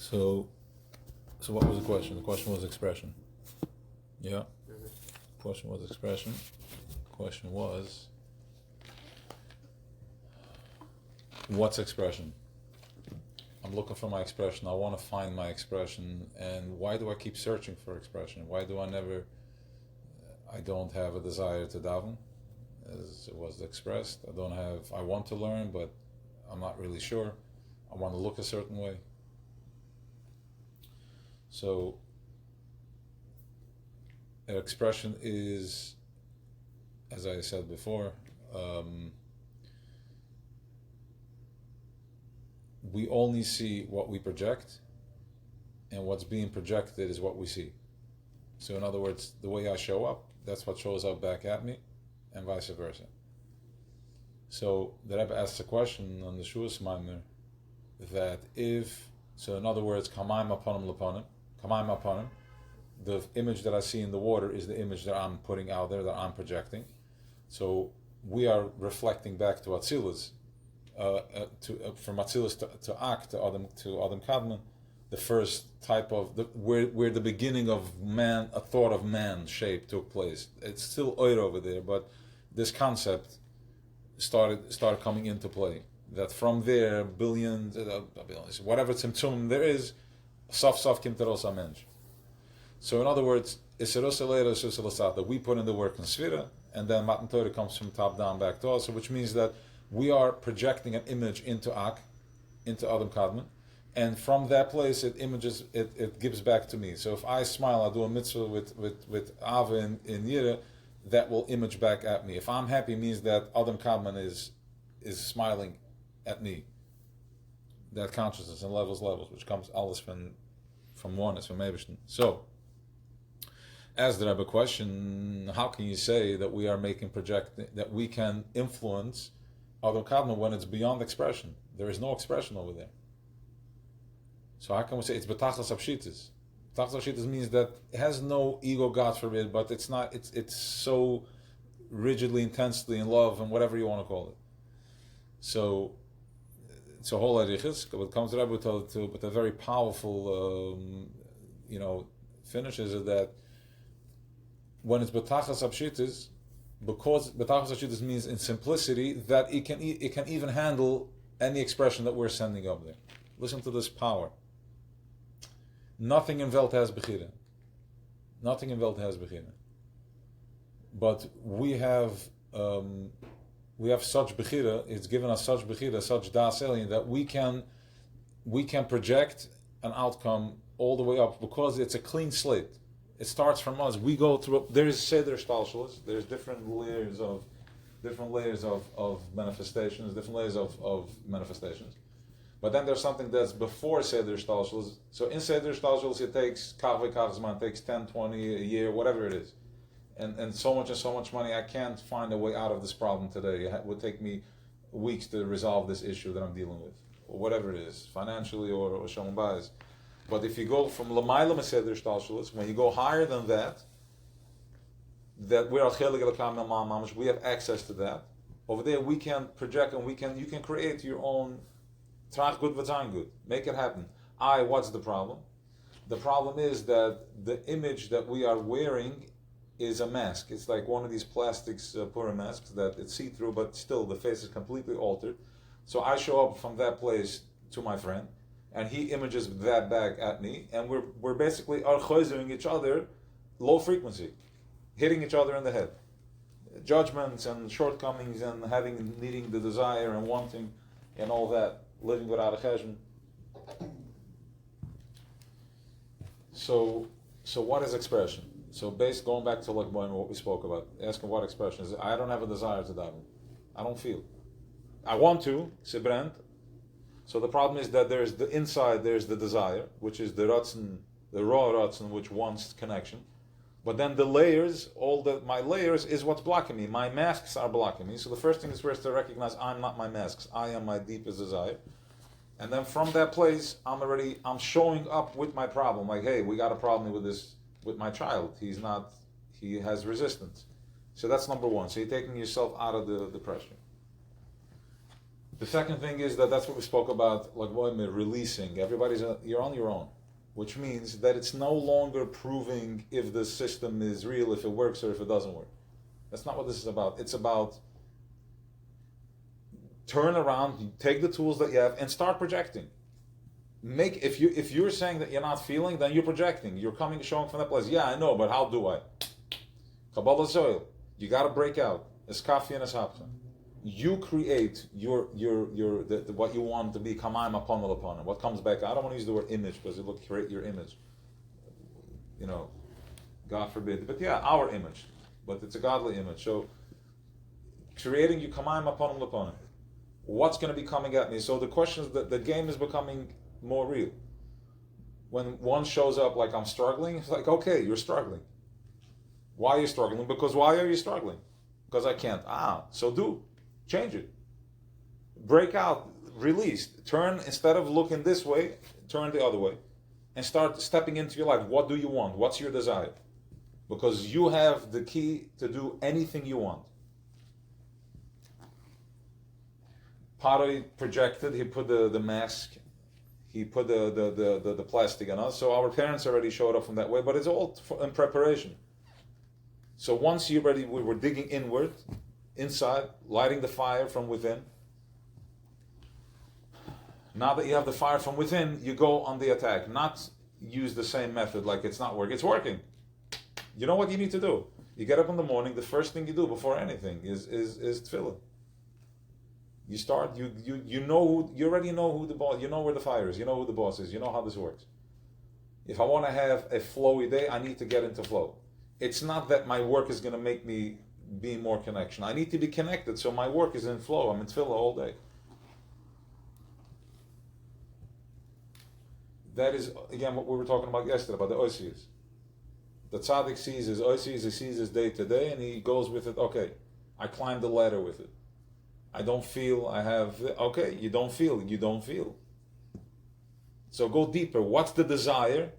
So, so what was the question? The question was expression. Yeah. Question was expression. Question was, what's expression? I'm looking for my expression. I want to find my expression. And why do I keep searching for expression? Why do I don't have a desire to daven, as it was expressed. I want to learn, but I'm not really sure. I want to look a certain way. So, expression is, as I said before, we only see what we project, and what's being projected is what we see. So in other words, the way I show up, that's what shows up back at me, and vice versa. So the Rebbe asks a question on the Shuas Maimer that so in other words, Kamaim Aponim, the image that I see in the water is the image that I'm putting out there, that I'm projecting. So we are reflecting back to Atzilus, from Atzilus to Ak, to Adam Kadmon, the first type of, where the beginning of man, a thought of man shape took place. It's still oir over there, but this concept started coming into play. That from there, billions, whatever tzimtzum there is, saf kim teros amensh. So in other words, that we put in the work in Svira, and then Matan Torah comes from top down back to us, which means that we are projecting an image into Ak, into Adam Kadmon, and from that place it gives back to me. So if I smile, I do a mitzvah with Ava in Yira, that will image back at me. If I'm happy, it means that Adam Kadmon is smiling at me. That consciousness and levels, which comes alles from oneness, from Eibishter. So, as the Rebbe question, how can you say that we are that we can influence Adam Kadmon when it's beyond expression? There is no expression over there. So how can we say it's betachas apshitis? Betachas apshitis means that it has no ego, God forbid, but it's not. It's so rigidly, intensely in love, and whatever you want to call it. So it's a whole arichis. But it comes to Rebbe with a very powerful, finish is that when it's betachas apshitis, because betachas apshitis means in simplicity that it can even handle any expression that we're sending up there. Listen to this power. Nothing in Welt has bechira. Nothing in Welt has bechira. But we have such bechira. It's given us such bechira, such das alien, that we can project an outcome all the way up because it's a clean slate. It starts from us. We go through. There is seder shtalshalos. There's different layers of manifestations, different layers of manifestations. But then there's something that's before Seder Shtalshalos. So in Seder Shtalshalos it takes it takes 10, 20, a year, whatever it is. And so much money, I can't find a way out of this problem today. It would take me weeks to resolve this issue that I'm dealing with. Or whatever it is, financially or Shalom Bayis. But if you go from Lamayla Seder Shtalshalos, when you go higher than that we're al we have access to that. Over there we can project and you can create your own Trach good v'zayin good. Make it happen. What's the problem? The problem is that the image that we are wearing is a mask. It's like one of these plastics Purim masks that it's see-through, but still the face is completely altered. So I show up from that place to my friend, and he images that back at me, and we're basically archoizing each other, low frequency, hitting each other in the head. Judgments and shortcomings and needing the desire and wanting and all that. Living without a cheshbon. So what is expression? So going back to what we spoke about, asking what expression is. I don't have a desire to daven. I don't feel. I want to, sibrand. So the problem is that there's the inside, there's the desire, which is the ratzon, the raw ratzon, which wants connection. But then the layers, my layers is what's blocking me. My masks are blocking me. So the first thing is first to recognize I'm not my masks. I am my deepest desire. And then from that place, I'm showing up with my problem. Like, hey, we got a problem with my child. He has resistance. So that's number one. So you're taking yourself out of the pressure. The second thing is that's what we spoke about, like releasing. You're on your own, which means that it's no longer proving if the system is real, if it works or if it doesn't work. That's not what this is about. It's about turn around, take the tools that you have, and start projecting. If you're saying that you're not feeling, then you're projecting. You're showing from that place. Yeah, I know, but how do I? Kabbalah soil. You got to break out. It's kafi and it's hapcha. You create what you want to be. Kamayim upon upon. What comes back? I don't want to use the word image because it will create your image. God forbid. But yeah, our image. But it's a godly image. So creating you kamayim upon. What's going to be coming at me? So the question is that the game is becoming more real. When one shows up like I'm struggling, it's like, okay, you're struggling. Why are you struggling? Because why are you struggling? Because I can't. So change it. Break out, release. Turn, instead of looking this way, turn the other way. And start stepping into your life. What do you want? What's your desire? Because you have the key to do anything you want. Paro projected, he put the mask, he put the plastic on us. So our parents already showed up from that way, but it's all in preparation. So once you're ready, we were digging inward, inside, lighting the fire from within. Now that you have the fire from within, you go on the attack. Not use the same method like it's not working. It's working. You know what you need to do? You get up in the morning, the first thing you do before anything is tefillah. You start, you already know who the boss, you know where the fire is, you know who the boss is, you know how this works. If I want to have a flowy day, I need to get into flow. It's not that my work is going to make me be more connection. I need to be connected, so my work is in flow. I'm in tefillah all day. That is, again, what we were talking about yesterday, about the oisius. The tzaddik sees his oisius, he sees his day to day, and he goes with it, okay, I climbed the ladder with it. I don't feel, okay, you don't feel. So go deeper. What's the desire?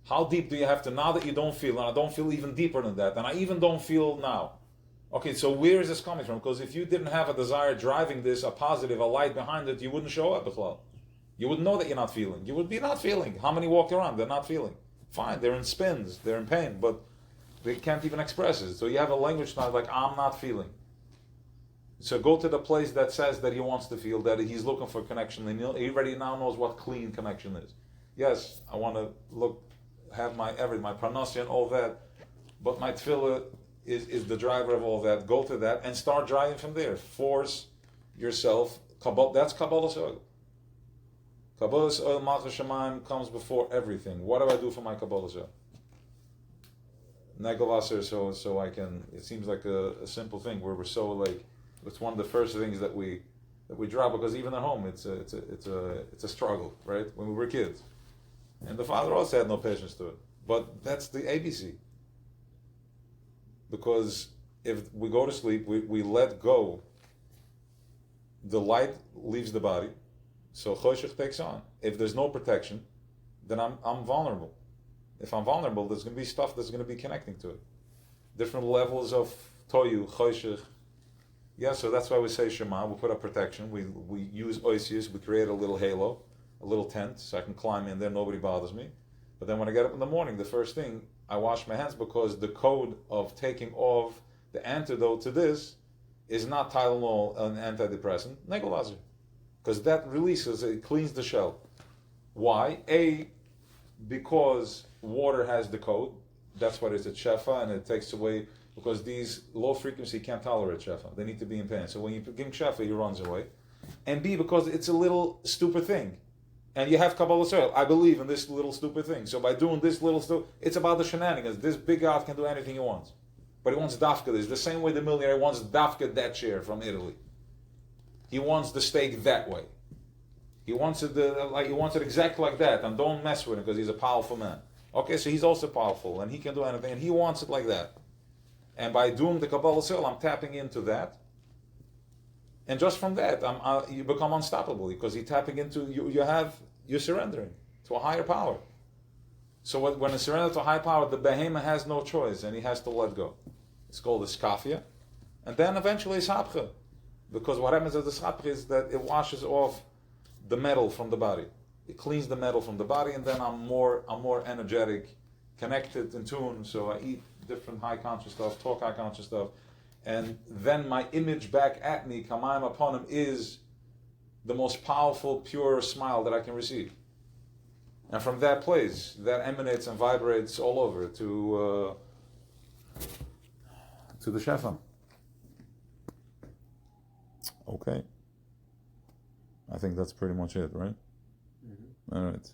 How deep do you have to, now that you don't feel, and I don't feel even deeper than that, and I even don't feel now. Okay, so where is this coming from? Because if you didn't have a desire driving this, a positive, a light behind it, you wouldn't show up as well. You wouldn't know that you're not feeling. You would be not feeling. How many walk around? They're not feeling. Fine, they're in spins, they're in pain, but they can't even express it. So you have a language now like, I'm not feeling. So go to the place that says that he wants to feel, that he's looking for connection, and he already now knows what clean connection is. Yes, I want to have my parnasya and all that, but my tefillah is the driver of all that. Go to that and start driving from there. Force yourself. That's Kabbalah Soil. Kabbalah Soil, Malchus Shemaim comes before everything. What do I do for my Kabbalah Soil? Negelwasser, so I can. It seems like a simple thing where we're so like. It's one of the first things that we drop, because even at home it's a struggle, right? When we were kids, and the father also had no patience to it. But that's the ABC. Because if we go to sleep, we let go. The light leaves the body, so choshech takes on. If there's no protection, then I'm vulnerable. If I'm vulnerable, there's going to be stuff that's going to be connecting to it. Different levels of toyu, choshech. Yeah, so that's why we say Shema. We put up protection. We use oisius. We create a little halo, a little tent, so I can climb in there. Nobody bothers me. But then when I get up in the morning, the first thing, I wash my hands, because the code of taking off the antidote to this is not Tylenol, an antidepressant, Negelwasser. Because that releases, it cleans the shell. Why? Because water has the code. That's what it's a shefa, and it takes away. Because these low frequency can't tolerate shefa. They need to be in pain. So when you give him shefa, he runs away. And B, because it's a little stupid thing. And you have Kabbalah Soil. I believe in this little stupid thing. So by doing this little stupid, it's about the shenanigans. This big God can do anything he wants. But he wants dafka this. The same way the millionaire wants dafka that chair from Italy. He wants the steak that way. He wants it he wants it exactly like that. And don't mess with him because he's a powerful man. Okay, so he's also powerful and he can do anything. And he wants it like that. And by doing the Kabbalah Soil, I'm tapping into that. And just from that, you become unstoppable, because you're tapping into, you're surrendering to a higher power. So when you surrender to a higher power, the behemoth has no choice, and he has to let go. It's called iskafia. And then eventually it's hapcha. Because what happens at the schapach is that it washes off the metal from the body. It cleans the metal from the body, and then I'm more energetic, connected, in tune. So I eat different high conscious stuff, talk high conscious stuff, and then my image back at me, kamayim upon him, is the most powerful, pure smile that I can receive. And from that place, that emanates and vibrates all over to the Shefam. Okay. I think that's pretty much it, right? Mm-hmm. All right.